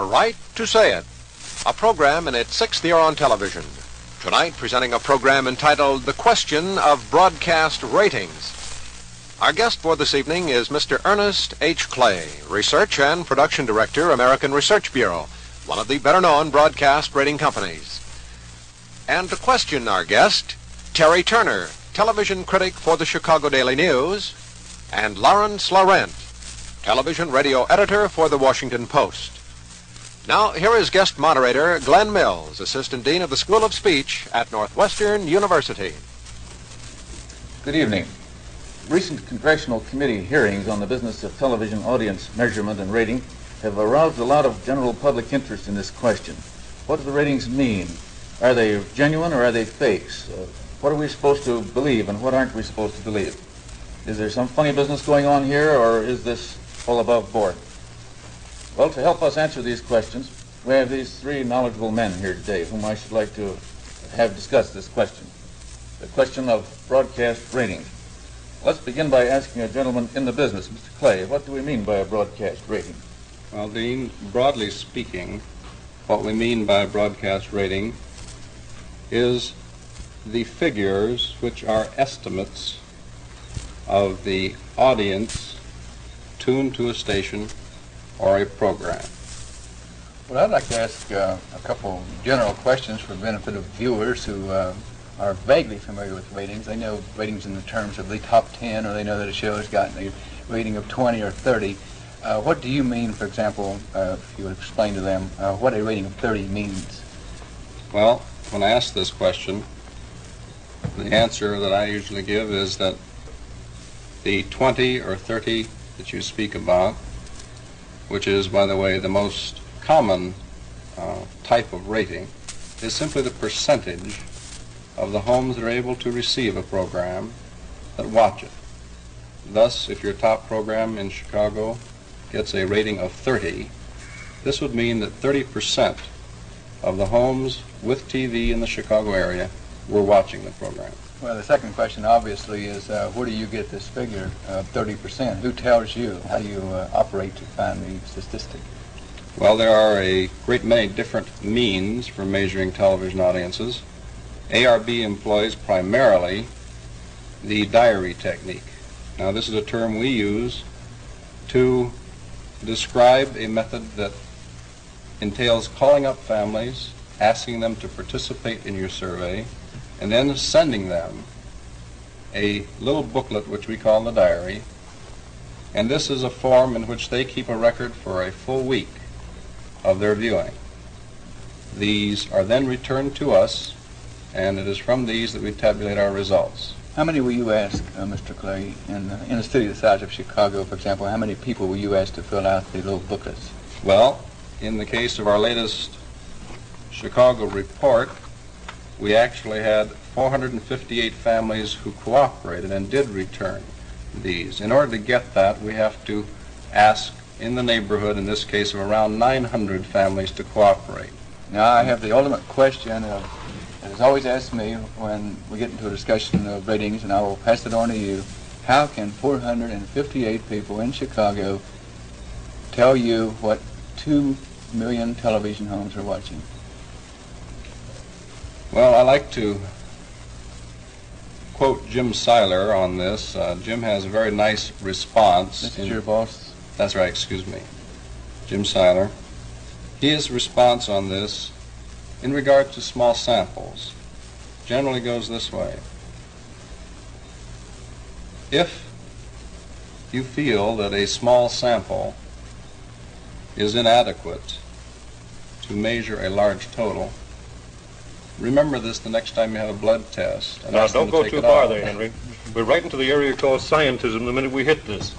right to say it, a program in its 6th year on television. Tonight, presenting a program entitled The Question of Broadcast Ratings. Our guest for this evening is Mr. Ernest H. Clay, Research and Production Director, American Research Bureau, one of the better-known broadcast rating companies. And to question our guest, Terry Turner, television critic for the Chicago Daily News, and Laurent, television radio editor for the Washington Post. Now, here is guest moderator Glen Mills, Assistant Dean of the School of Speech at Northwestern University. Good evening. Recent congressional committee hearings on the business of television audience measurement and rating have aroused a lot of general public interest in this question. What do the ratings mean? Are they genuine or are they fakes? What are we supposed to believe and what aren't we supposed to believe? Is there some funny business going on here, or is this all above board? Well, to help us answer these questions, we have these three knowledgeable men here today whom I should like to have discuss this question, the question of broadcast ratings. Let's begin by asking a gentleman in the business, Mr. Clay, what do we mean by a broadcast rating? Well, Dean, broadly speaking, what we mean by a broadcast rating is the figures which are estimates of the audience tuned to a station or a program. Well, I'd like to ask a couple general questions for the benefit of viewers who are vaguely familiar with ratings. They know ratings in the terms of the top 10, or they know that a show has gotten a rating of 20 or 30. What do you mean, for example, if you would explain to them what a rating of 30 means? Well, when I ask this question, the answer that I usually give is that the 20 or 30 that you speak about, which is, by the way, the most common type of rating, is simply the percentage of the homes that are able to receive a program that watch it. Thus, if your top program in Chicago gets a rating of 30, this would mean that 30% of the homes with TV in the Chicago area were watching the program. Well, the second question, obviously, is where do you get this figure of 30%? Who tells you? How do you operate to find the statistic? Well, there are a great many different means for measuring television audiences. ARB employs primarily the diary technique. Now, this is a term we use to describe a method that entails calling up families, asking them to participate in your survey, and then sending them a little booklet which we call the diary. And this is a form in which they keep a record for a full week of their viewing. These are then returned to us, and it is from these that we tabulate our results. How many will you ask, Mr. Clay, in a city the size of Chicago, for example, how many people will you ask to fill out the little booklets? Well, in the case of our latest Chicago report, we actually had 458 families who cooperated and did return these. In order to get that, we have to ask in the neighborhood, in this case of around 900 families, to cooperate. Now, I have the ultimate question that is always asked me when we get into a discussion of ratings, and I will pass it on to you. How can 458 people in Chicago tell you what 2 million television homes are watching? Well, I like to quote Jim Seiler on this. Jim has a very nice response. This is your boss? That's right, excuse me. Jim Seiler. His response on this, in regard to small samples, generally goes this way. If you feel that a small sample is inadequate to measure a large total, remember this the next time you have a blood test. Now, don't go too far there, Henry. We're right into the area called scientism the minute we hit this.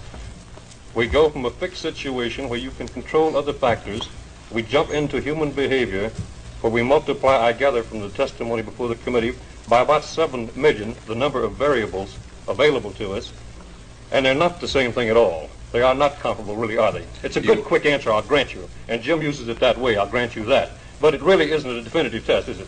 We go from a fixed situation where you can control other factors. We jump into human behavior, where we multiply, I gather from the testimony before the committee, by about 7 million the number of variables available to us, and they're not the same thing at all. They are not comparable, really, are they? It's a good, quick answer, I'll grant you. And Jim uses it that way, I'll grant you that. But it really isn't a definitive test, is it?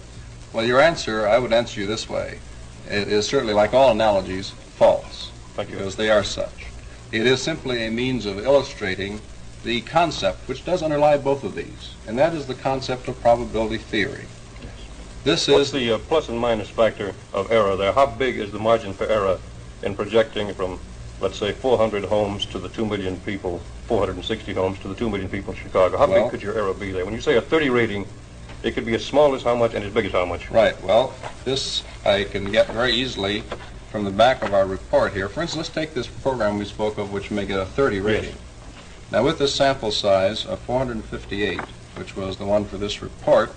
Well, your answer, I would answer you this way. It is certainly, like all analogies, false. Thank you. Because they are such. It is simply a means of illustrating the concept which does underlie both of these, and that is the concept of probability theory. This What's is the plus and minus factor of error there? How big is the margin for error in projecting from, let's say, 400 homes to the 2 million people, 460 homes to the 2 million people in Chicago? How big could your error be there? When you say a 30 rating, it could be as small as how much and as big as how much? right. Well, this I can get very easily from the back of our report here. For instance, let's take this program we spoke of, which may get a 30 rating. Yes. Now, with this sample size of 458, which was the one for this report,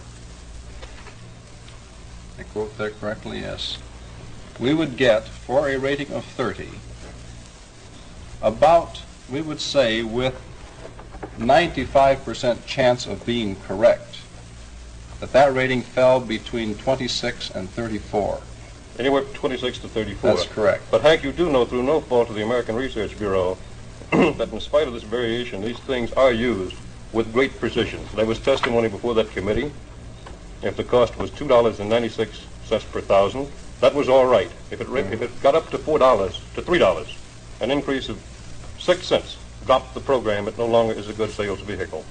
I quote that correctly, yes, we would get, for a rating of 30, about, we would say, with 95% chance of being correct, that rating fell between 26 and 34. Anywhere from 26 to 34. That's correct. But Hank, you do know, through no fault of the American Research Bureau, that in spite of this variation, these things are used with great precision. There was testimony before that committee. If the cost was $2.96 per thousand, that was all right. If it got up to $4 to $3, an increase of 6 cents dropped the program. It no longer is a good sales vehicle.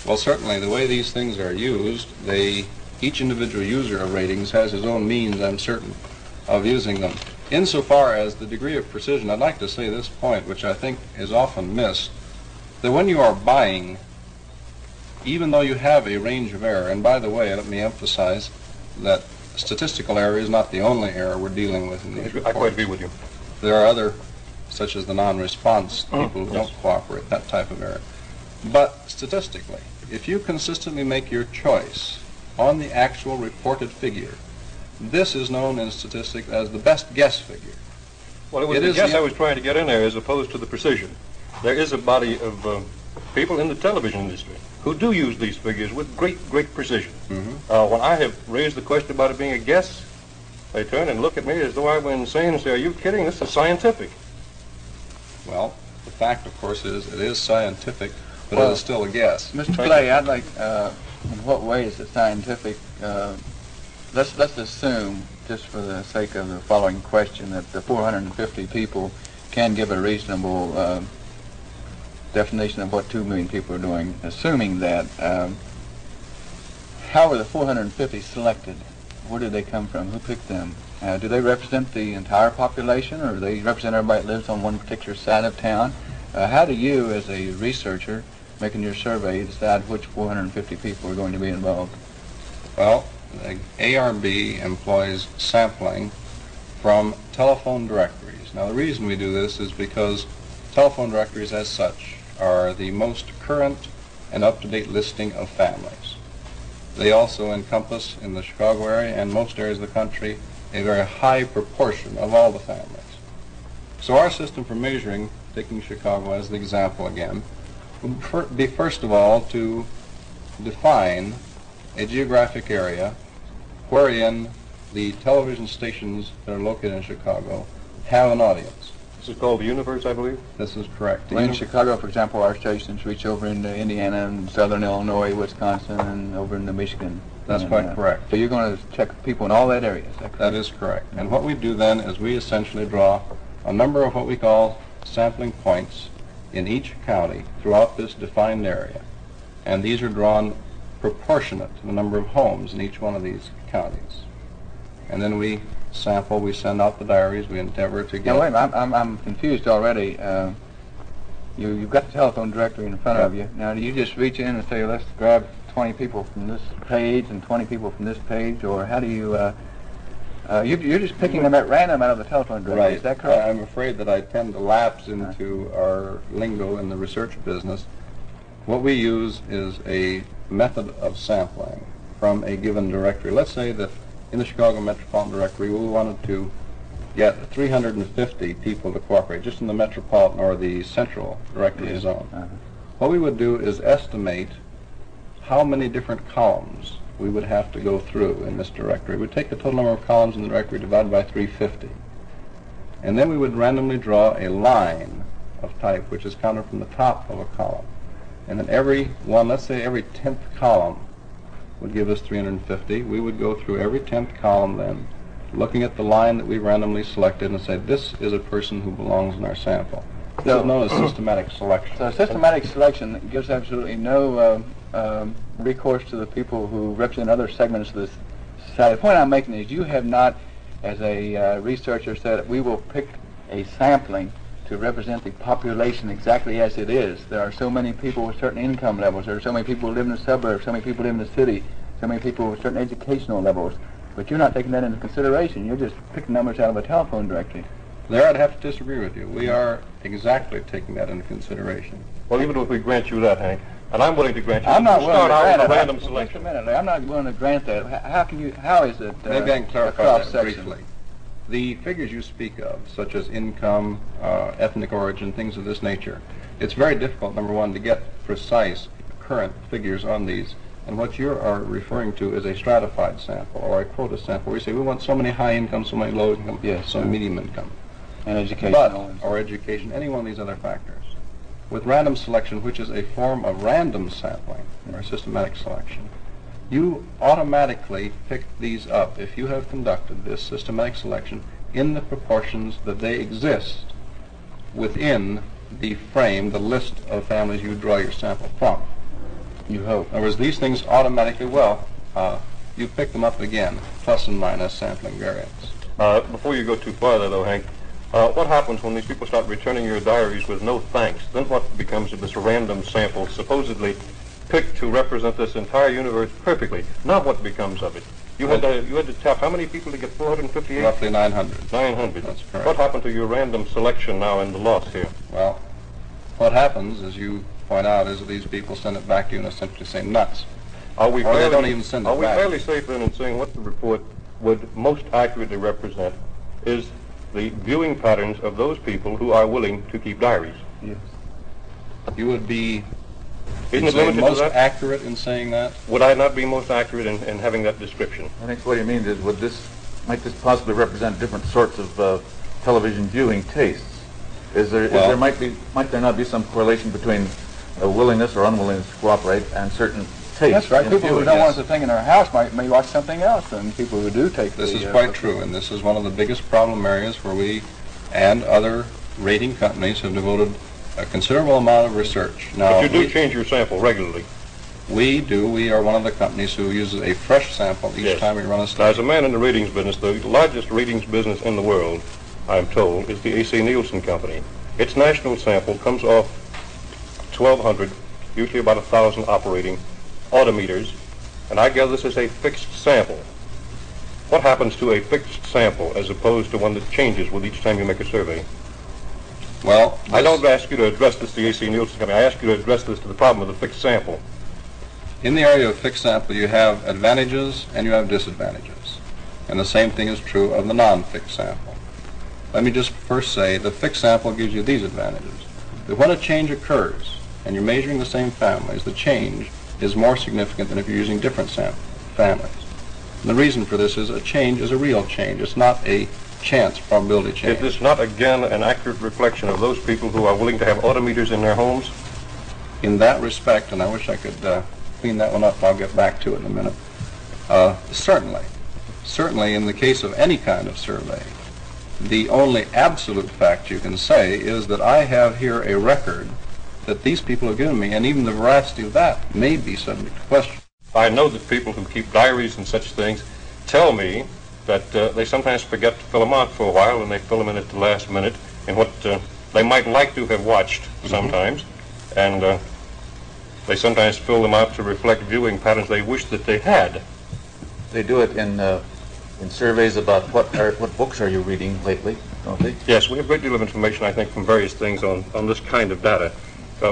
Well, certainly, the way these things are used, each individual user of ratings has his own means, I'm certain, of using them. Insofar as the degree of precision, I'd like to say this point, which I think is often missed, that when you are buying, even though you have a range of error, and by the way, let me emphasize that statistical error is not the only error we're dealing with in these reports. I quite agree with you. There are other, such as the non-response, people who don't cooperate, that type of error. But statistically, if you consistently make your choice on the actual reported figure, this is known in statistics as the best guess figure. Well, it was the guess I was trying to get in there as opposed to the precision. There is a body of people in the television industry who do use these figures with great precision. When I have raised the question about it being a guess, they turn and look at me as though I were insane and say, "Are you kidding? This is scientific." Well, the fact, of course, is it is scientific, but it is still a guess. Mr. Clay, I'd like, in what way is it scientific? Let's assume, just for the sake of the following question, that the 450 people can give a reasonable definition of what 2 million people are doing. Assuming that, how were the 450 selected? Where did they come from? Who picked them? Do they represent the entire population, or do they represent everybody that lives on one particular side of town? How do you, as a researcher, making your survey, decide which 450 people are going to be involved? Well, the ARB employs sampling from telephone directories. Now, the reason we do this is because telephone directories as such are the most current and up-to-date listing of families. They also encompass, in the Chicago area and most areas of the country, a very high proportion of all the families. So our system for measuring, taking Chicago as the example again, would be first of all to define a geographic area wherein the television stations that are located in Chicago have an audience. This is called the universe, I believe? This is correct. Well, in Chicago, for example, our stations reach over into Indiana and southern Illinois, Wisconsin, and over into Michigan. That's quite correct. So you're going to check people in all that area, is that correct? That is correct. And what we do then is we essentially draw a number of what we call sampling points in each county throughout this defined area. And these are drawn proportionate to the number of homes in each one of these counties. And then we sample, we send out the diaries, we endeavor to get... Now, wait a minute, I'm confused already. You've got the telephone directory in front of you. Now, do you just reach in and say, let's grab 20 people from this page and 20 people from this page, or how do you... you're just picking them at random out of the telephone directory, Right. Is that correct? I'm afraid that I tend to lapse into our lingo in the research business. What we use is a method of sampling from a given directory. Let's say that in the Chicago Metropolitan Directory, we wanted to get 350 people to cooperate, just in the metropolitan or the central directory zone. What we would do is estimate how many different columns we would have to go through in this directory. We'd take the total number of columns in the directory divided by 350. And then we would randomly draw a line of type, which is counted from the top of a column. And then every one, let's say every 10th column, would give us 350. We would go through every 10th column then, looking at the line that we randomly selected and say, this is a person who belongs in our sample. This is known as systematic selection. So systematic selection gives absolutely no recourse to the people who represent other segments of this society. The point I'm making is you have not, as a researcher, said we will pick a sampling to represent the population exactly as it is. There are so many people with certain income levels. There are so many people who live in the suburbs, so many people live in the city, so many people with certain educational levels. But you're not taking that into consideration. You're just picking numbers out of a telephone directory. There I'd have to disagree with you. We are exactly taking that into consideration. Well, even if we grant you that, Hank, and I'm willing to grant you I'm not that, willing to start out grant with a it. random Wait selection. a minute. I'm not willing to grant that. How is it Maybe I can a clarify that cross-section? briefly. The figures you speak of, such as income, ethnic origin, things of this nature, it's very difficult, number one, to get precise current figures on these. And what you are referring to is a stratified sample or a quota sample. We say we want so many high income, so many low income, Yes, so medium income. And education. Or education, any one of these other factors. With random selection, which is a form of random sampling or systematic selection, you automatically pick these up if you have conducted this systematic selection in the proportions that they exist within the frame, the list of families you draw your sample from. You hope. In other words, these things automatically, you pick them up again, plus and minus sampling variance. Before you go too far there, though, Hank, what happens when these people start returning your diaries with no thanks? Then what becomes of this random sample supposedly picked to represent this entire universe perfectly? Now what becomes of it? You had to tap how many people to get 458? Roughly 900. 900. That's correct. What happened to your random selection now in the loss here? Well, what happens, as you point out, is that these people send it back to you and essentially say nuts. Are we Or they fairly- don't even send it Are we back. fairly safe then in saying what the report would most accurately represent is the viewing patterns of those people who are willing to keep diaries? Yes. You would be Isn't it say, limited most to that? accurate in saying that? Would I not be most accurate in having that description? I think what he means is, might this possibly represent different sorts of television viewing tastes? Might there not be some correlation between a willingness or unwillingness to cooperate and certain tastes? That's right. in People who viewing? don't Yes. want the thing in their house may watch something else than people who do take This the, is quite true, and this is one of the biggest problem areas where we and other rating companies have devoted a considerable amount of research. Now, But you do change your sample regularly. we do. We are one of the companies who uses a fresh sample each Yes. time we run a Now, study. as a man in the ratings business, the largest ratings business in the world, I'm told, is the A.C. Nielsen Company. Its national sample comes off 1,200, usually about 1,000 operating odometers, and I gather this is a fixed sample. What happens to a fixed sample as opposed to one that changes with each time you make a survey? Well, I don't ask you to address this to the A.C. Nielsen Company. I ask you to address this to the problem of the fixed sample. in the area of fixed sample, you have advantages and you have disadvantages. And the same thing is true of the non-fixed sample. Let me just first say the fixed sample gives you these advantages. That when a change occurs and you're measuring the same families, the change is more significant than if you're using different families. And the reason for this is a change is a real change. It's not a chance probability change. Is this not, again, an accurate reflection of those people who are willing to have odometers in their homes? In that respect, and I wish I could clean that one up, I'll get back to it in a minute. Certainly in the case of any kind of survey, the only absolute fact you can say is that I have here a record that these people have given me, and even the veracity of that may be subject to question. I know that people who keep diaries and such things tell me that they sometimes forget to fill them out for a while, and they fill them in at the last minute in what they might like to have watched sometimes, and they sometimes fill them out to reflect viewing patterns they wish that they had. They do it in surveys about what books are you reading lately, don't they? Yes, we have a great deal of information, I think, from various things on this kind of data.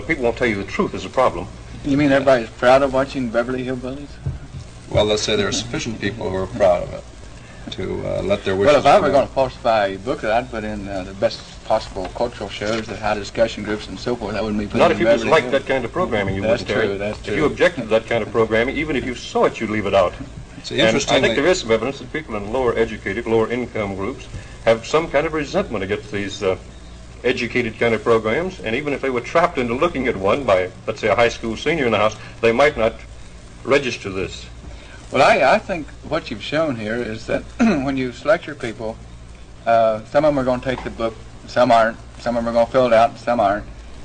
People won't tell you the truth is a problem. You mean everybody's proud of watching Beverly Hillbillies? Well, let's say there are sufficient people who are proud of it to let their wishes Well, if I were come going out. to falsify a book, I'd put in the best possible cultural shows that had discussion groups and so forth. That wouldn't be putting Not in if you Beverly disliked Hills. that kind of programming, you That's wouldn't, Terry. true, that's If true. you objected to that kind of programming, even if you saw it, you'd leave it out. It's And I interesting. think there is some evidence that people in lower educated, lower income groups have some kind of resentment against these educated kind of programs, and even if they were trapped into looking at one by, let's say, a high school senior in the house, they might not register this. Well, I think what you've shown here is that when you select your people, some of them are going to take the book, some aren't. some of them are going to fill it out, and some aren't.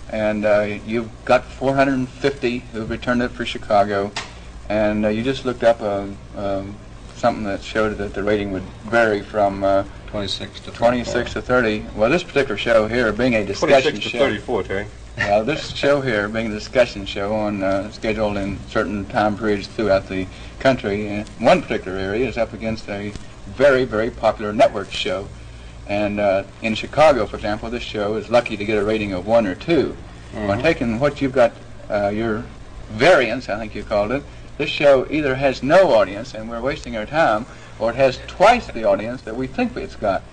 And you've got 450 who've returned it for Chicago, and you just looked up something that showed that the rating would vary from 26 to 30. Well, this particular show here, being a discussion 26 to show, 34, Terry. this show here, being a discussion show on scheduled in certain time periods throughout the country, one particular area is up against a very, very popular network show. And in Chicago, for example, this show is lucky to get a rating of 1 or 2. By taking what you've got, your variance, I think you called it, this show either has no audience, and we're wasting our time, or it has twice the audience that we think it's got,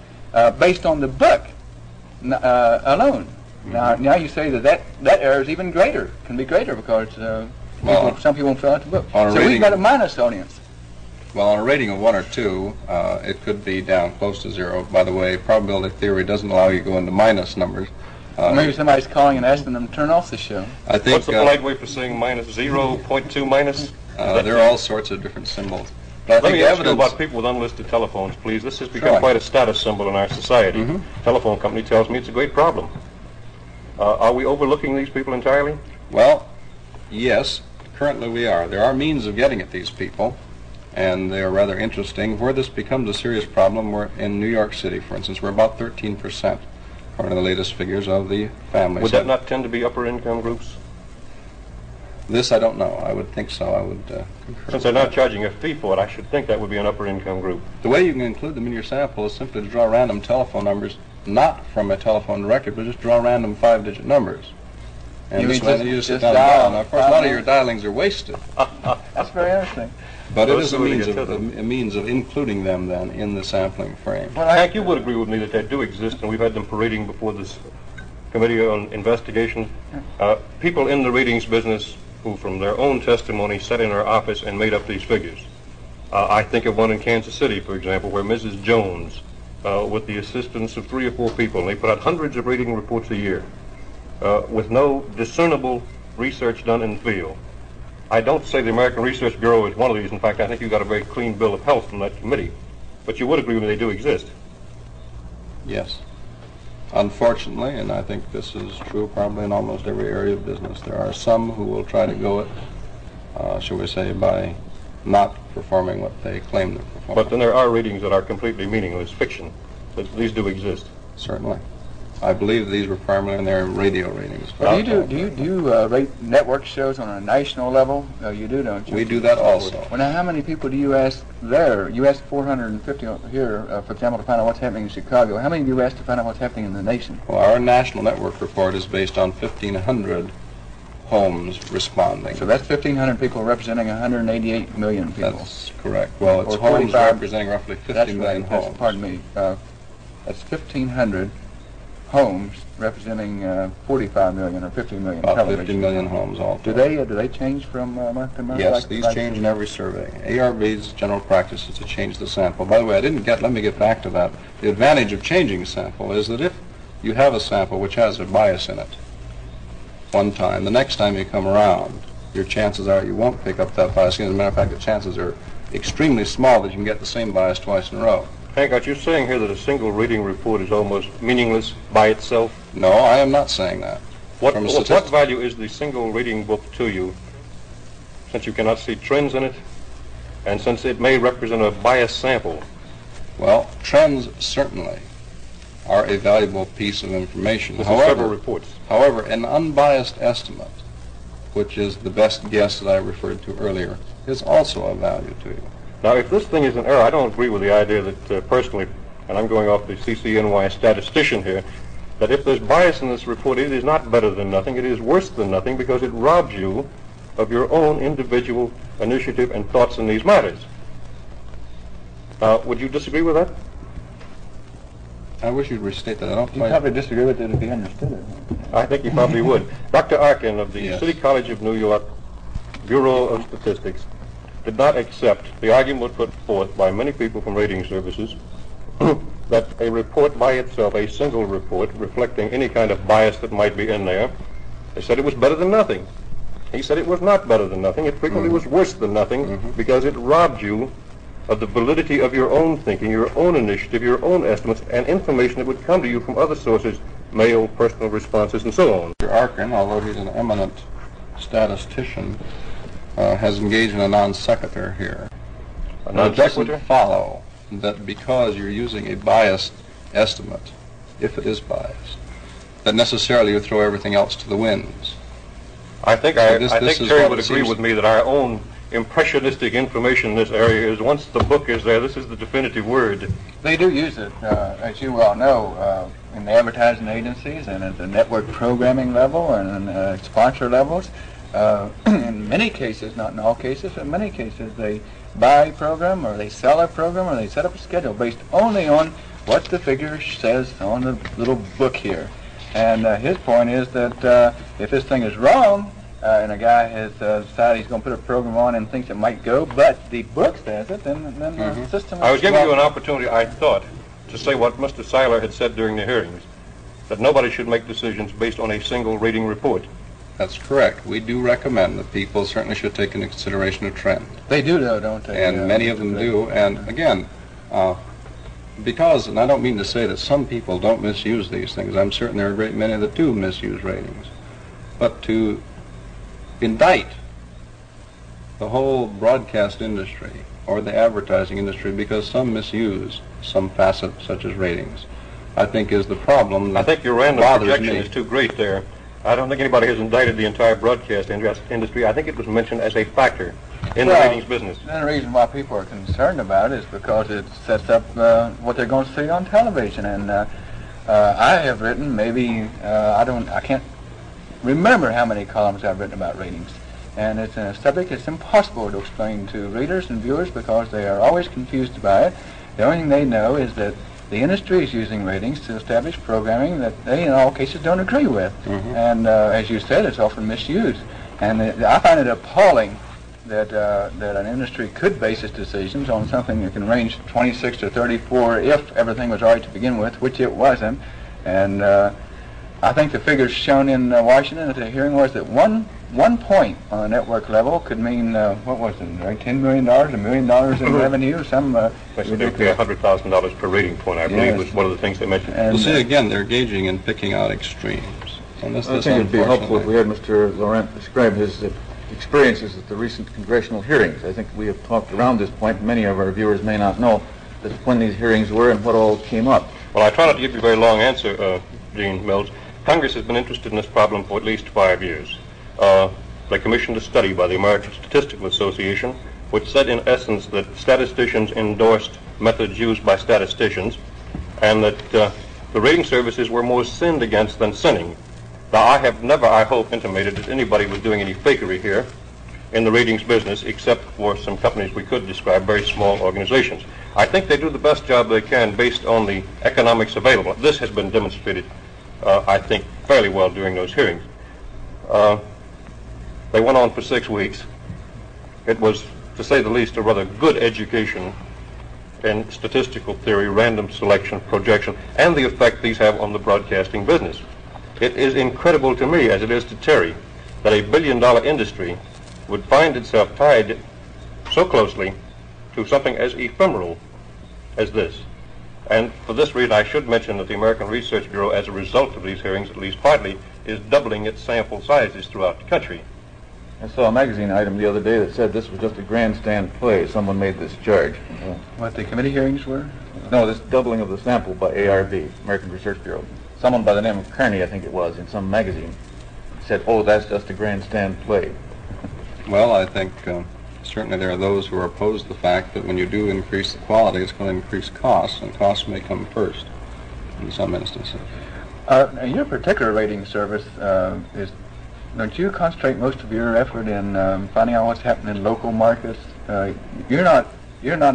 based on the book alone. Now you say that error is even greater, can be greater, because some people won't fill out the book. So we've got a minus audience. Well, on a rating of 1 or 2, it could be down close to 0. By the way, probability theory doesn't allow you to go into minus numbers. Maybe somebody's calling and asking them to turn off the show. I think, what's the polite way for saying minus 0.2 minus? There are all sorts of different symbols. But Let me ask you about people with unlisted telephones, please. This has become quite a status symbol in our society. Telephone company tells me it's a great problem. Are we overlooking these people entirely? Well, yes, currently we are. There are means of getting at these people, and they are rather interesting. Where this becomes a serious problem, we're in New York City, for instance, we're about 13%, according to the latest figures of the families. Would that not tend to be upper income groups? This I don't know. I would think so. I would concur. Since they're not charging a fee for it, I should think that would be an upper income group. The way you can include them in your sample is simply to draw random telephone numbers, not from a telephone directory, but just draw random 5-digit numbers. And this way you just sit down and dial. Now, of course, a lot of your dialings are wasted. That's very interesting. But it is a means of including them, then, in the sampling frame. Well, Hank, you would agree with me that they do exist, and we've had them parading before this Committee on Investigation. People in the ratings business who, from their own testimony, sat in our office and made up these figures. I think of one in Kansas City, for example, where Mrs. Jones, with the assistance of 3 or 4 people, and they put out hundreds of rating reports a year, with no discernible research done in the field. I don't say the American Research Bureau is one of these. In fact, I think you got a very clean bill of health from that committee. But you would agree with me they do exist. Yes. Unfortunately, and I think this is true probably in almost every area of business, there are some who will try to go it, shall we say, by not performing what they claim to perform. But then there are ratings that are completely meaningless fiction. But these do exist. Certainly. I believe these were primarily in their radio ratings. Well, do you rate network shows on a national level? You do, don't you? We do that also. Well, now, how many people do you ask there? You asked 450 here, for example, to find out what's happening in Chicago. How many do you ask to find out what's happening in the nation? Well, our national network report is based on 1,500 homes responding. So that's 1,500 people representing 188 million people. That's correct. Well, it's homes representing roughly 50 million homes. Pardon me. That's 1,500 homes representing 45 million or 50 million about television. 50 million homes altogether. Do they change from month to month? Yes, these change in every survey. ARB's general practice is to change the sample. By the way, let me get back to that. The advantage of changing a sample is that if you have a sample which has a bias in it one time, the next time you come around, your chances are you won't pick up that bias. As a matter of fact, the chances are extremely small that you can get the same bias twice in a row. Hank, are you saying here that a single rating report is almost meaningless by itself? No, I am not saying that. What value is the single rating book to you, since you cannot see trends in it, and since it may represent a biased sample? Well, trends certainly are a valuable piece of information. This is several reports. However, an unbiased estimate, which is the best guess that I referred to earlier, is also of value to you. Now, if this thing is an error, I don't agree with the idea that personally, and I'm going off the CCNY statistician here, that if there's bias in this report, it is not better than nothing, it is worse than nothing, because it robs you of your own individual initiative and thoughts in these matters. Would you disagree with that? I wish you'd restate that. I don't You probably disagree with it if you understood it. I think you probably would. Dr. Arkin of the Yes. City College of New York Bureau of Statistics did not accept the argument put forth by many people from rating services that a report by itself, a single report, reflecting any kind of bias that might be in there, they said it was better than nothing. He said it was not better than nothing. It frequently was worse than nothing because it robbed you of the validity of your own thinking, your own initiative, your own estimates, and information that would come to you from other sources mail, personal responses, and so on. Mr. Arkin, although he's an eminent statistician, has engaged in a non sequitur here. A non It doesn't sequitur? follow that because you're using a biased estimate, if it is biased, that necessarily you throw everything else to the winds. I think this is Terry what would it agree seems- with me that our own impressionistic information in this area is once the book is there, this is the definitive word. They do use it, as you well know, in the advertising agencies and at the network programming level and sponsor levels. In many cases, not in all cases, in many cases, they buy a program or they sell a program or they set up a schedule based only on what the figure says on the little book here. And his point is that if this thing is wrong, and a guy has decided he's going to put a program on and thinks it might go, but the book says it, then the system... I was giving you an opportunity, I thought, to say what Mr. Seiler had said during the hearings, that nobody should make decisions based on a single rating report. That's correct. We do recommend that people certainly should take into consideration a trend. They do, though, don't they? And many of them do. And again, because, and I don't mean to say that some people don't misuse these things. I'm certain there are a great many that do misuse ratings. But to indict the whole broadcast industry or the advertising industry because some misuse some facet such as ratings, I think is the problem that I think your random bothers projection me. is too great there. I don't think anybody has indicted the entire broadcast industry. I think it was mentioned as a factor in the ratings business. The reason why people are concerned about it is because it sets up what they're going to see on television. And I have written maybe, I can't remember how many columns I've written about ratings. And it's a subject that's impossible to explain to readers and viewers because they are always confused by it. The only thing they know is that the industry is using ratings to establish programming that they, in all cases, don't agree with. And as you said, it's often misused. And I find it appalling that an industry could base its decisions on something that can range 26 to 34 if everything was all right to begin with, which it wasn't. And I think the figures shown in Washington at the hearing was that one point on a network level could mean, what was it, right? $10 million, $1 million in revenue, some ridiculous. $100,000 per rating point, I believe, was one of the things they mentioned. Well, see, again, they're gauging and picking out extremes. And I think it would be helpful if we had Mr. Laurent describe his experiences at the recent congressional hearings. I think we have talked around this point. Many of our viewers may not know that when these hearings were and what all came up. Well, I try not to give you a very long answer, Gene Mills. Congress has been interested in this problem for at least 5 years. They commissioned a study by the American Statistical Association, which said in essence that statisticians endorsed methods used by statisticians, and that the rating services were more sinned against than sinning. Now, I have never, I hope, intimated that anybody was doing any fakery here in the ratings business, except for some companies we could describe, very small organizations. I think they do the best job they can based on the economics available. This has been demonstrated, I think, fairly well during those hearings. They went on for 6 weeks. It was, to say the least, a rather good education in statistical theory, random selection, projection, and the effect these have on the broadcasting business. It is incredible to me, as it is to Terry, that a billion-dollar industry would find itself tied so closely to something as ephemeral as this. And for this reason, I should mention that the American Research Bureau, as a result of these hearings, at least partly, is doubling its sample sizes throughout the country. I saw a magazine item the other day that said this was just a grandstand play. Someone made this charge. What the committee hearings were? No, this doubling of the sample by ARB, American Research Bureau. Someone by the name of Kearney, I think it was, in some magazine, said, oh, that's just a grandstand play. Well, I think certainly there are those who are opposed to the fact that when you do increase the quality, it's going to increase costs, and costs may come first in some instances. Your particular rating service don't you concentrate most of your effort in finding out what's happening in local markets? You're not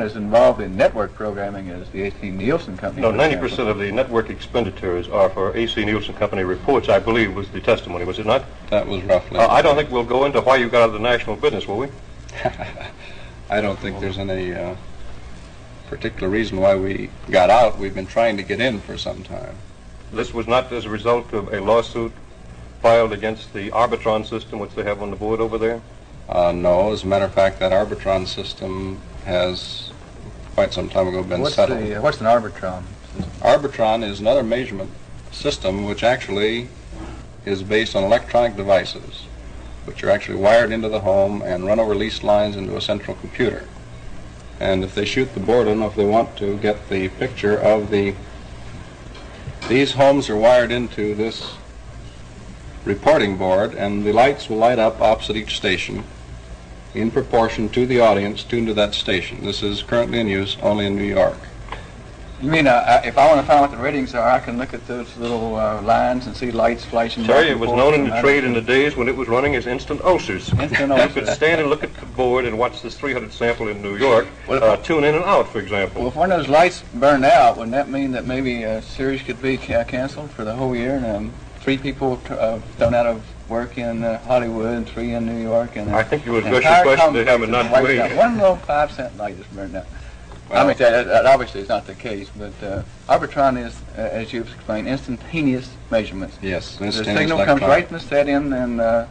as involved in network programming as the A.C. Nielsen Company. No, 90% of the network expenditures are for A.C. Nielsen Company reports, I believe, was the testimony, was it not? That was roughly. I don't think we'll go into why you got out of the national business, will we? I don't think there's any particular reason why we got out. We've been trying to get in for some time. This was not as a result of a lawsuit filed against the ARBitron system, which they have on the board over there? No, as a matter of fact, that ARBitron system has quite some time ago been settled. What's an ARBitron? ARBitron is another measurement system which actually is based on electronic devices, which are actually wired into the home and run over leased lines into a central computer. And if they shoot the board, I don't know if they want to get the picture of these homes are wired into this reporting board, and the lights will light up opposite each station in proportion to the audience tuned to that station. This is currently in use only in New York. You mean if I want to find out what the ratings are, I can look at those little lines and see lights flashing? Terry, it was known in the trade in the days when it was running as instant ulcers. Instant You ulcers. could stand and look at the board and watch this 300 sample in New York, tune in and out, for example. Well, if one of those lights burned out, wouldn't that mean that maybe a series could be canceled for the whole year? And 3 people thrown out of work in Hollywood, 3 in New York, and I think you would address your question to him and not wiped me. out. One little 5-cent light is burned out. Well, I mean, that obviously is not the case, but ARBitron is, as you've explained, instantaneous measurements. Yes, The instantaneous signal comes electronic. right from the set-in and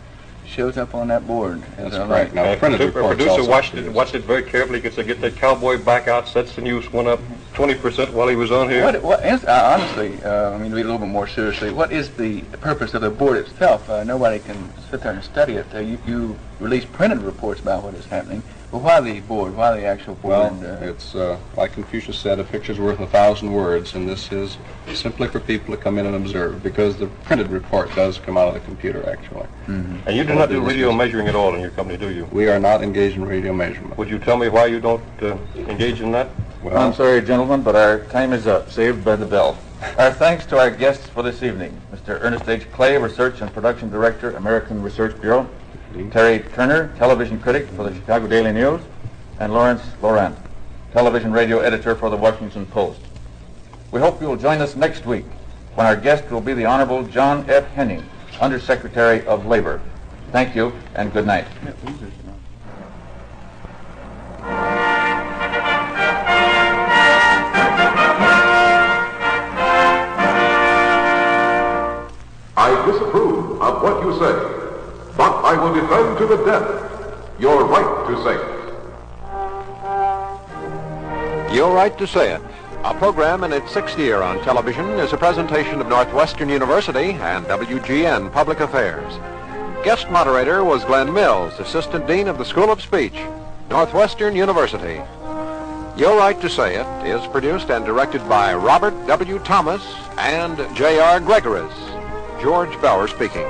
shows up on that board. as That's a correct. light. Now, A printed reports producer also watched it very carefully. He could say, get that cowboy back out, sets in use, went up 20% while he was on here. Honestly, I mean, to be a little bit more seriously, what is the purpose of the board itself? Nobody can sit there and study it. You release printed reports about what is happening, but why the board? Why the actual board? Well, it's like Confucius said, a picture's worth 1,000 words, and this is simply for people to come in and observe, because the printed report does come out of the computer, actually. Mm-hmm. And you do not do radio measuring at all in your company, do you? We are not engaged in radio measurement. Would you tell me why you don't engage in that? Well, I'm sorry, gentlemen, but our time is up, saved by the bell. Our thanks to our guests for this evening, Mr. Ernest H. Clay, Research and Production Director, American Research Bureau, Terry Turner, television critic for the Chicago Daily News, and Laurent, television radio editor for the Washington Post. We hope you will join us next week when our guest will be the Honorable John F. Henning, Undersecretary of Labor. Thank you and good night. I disapprove of what you say, but I will defend to the death your right to say it. Your Right to Say It. A program in its 6th year on television is a presentation of Northwestern University and WGN Public Affairs. Guest moderator was Glen Mills, Assistant Dean of the School of Speech, Northwestern University. Your Right to Say It is produced and directed by Robert W. Thomas and J.R. Gregoris. George Bauer speaking.